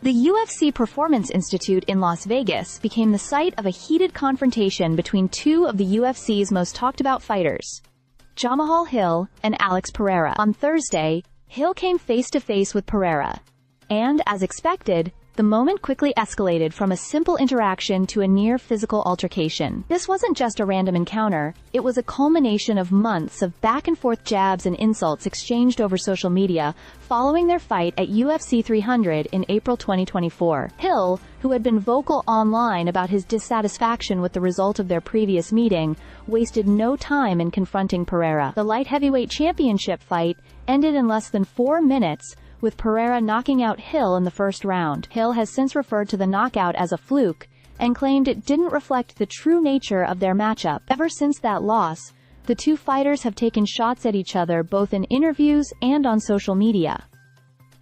The UFC Performance Institute in Las Vegas became the site of a heated confrontation between two of the UFC's most talked-about fighters, Jamahal Hill and Alex Pereira. On Thursday, Hill came face-to-face with Pereira, and, as expected, the moment quickly escalated from a simple interaction to a near-physical altercation. This wasn't just a random encounter, it was a culmination of months of back-and-forth jabs and insults exchanged over social media following their fight at UFC 300 in April 2024. Hill, who had been vocal online about his dissatisfaction with the result of their previous meeting, wasted no time in confronting Pereira. The light heavyweight championship fight ended in less than 4 minutes, with Pereira knocking out Hill in the first round. Hill has since referred to the knockout as a fluke, and claimed it didn't reflect the true nature of their matchup. Ever since that loss, the two fighters have taken shots at each other both in interviews and on social media.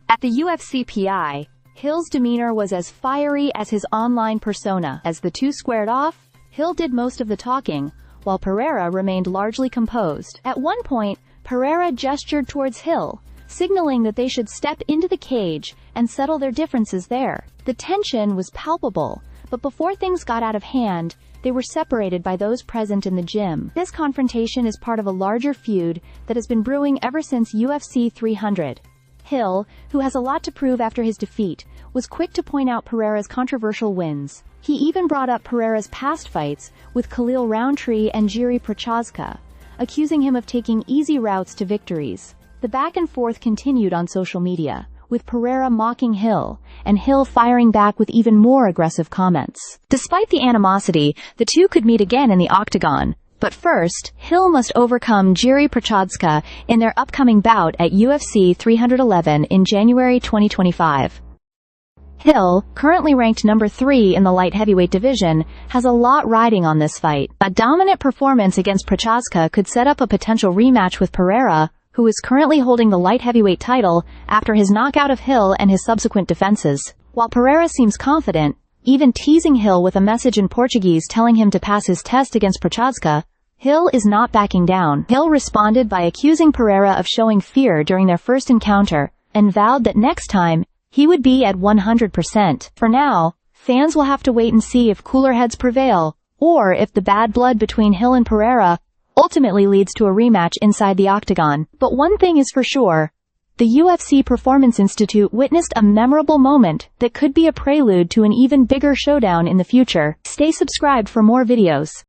At the UFC PI, Hill's demeanor was as fiery as his online persona. As the two squared off, Hill did most of the talking, while Pereira remained largely composed. At one point, Pereira gestured towards Hill, signaling that they should step into the cage and settle their differences there. The tension was palpable, but before things got out of hand, they were separated by those present in the gym. This confrontation is part of a larger feud that has been brewing ever since UFC 300. Hill, who has a lot to prove after his defeat, was quick to point out Pereira's controversial wins. He even brought up Pereira's past fights with Khalil Rountree and Jiří Procházka, accusing him of taking easy routes to victories. The back-and-forth continued on social media, with Pereira mocking Hill, and Hill firing back with even more aggressive comments. Despite the animosity, the two could meet again in the octagon. But first, Hill must overcome Jiří Procházka in their upcoming bout at UFC 311 in January 2025. Hill, currently ranked number 3 in the light heavyweight division, has a lot riding on this fight. A dominant performance against Procházka could set up a potential rematch with Pereira, who is currently holding the light heavyweight title after his knockout of Hill and his subsequent defenses. While Pereira seems confident, even teasing Hill with a message in Portuguese telling him to pass his test against Procházka, Hill is not backing down. Hill responded by accusing Pereira of showing fear during their first encounter, and vowed that next time, he would be at 100%. For now, fans will have to wait and see if cooler heads prevail, or if the bad blood between Hill and Pereira ultimately leads to a rematch inside the octagon. But one thing is for sure, the UFC Performance Institute witnessed a memorable moment that could be a prelude to an even bigger showdown in the future. Stay subscribed for more videos.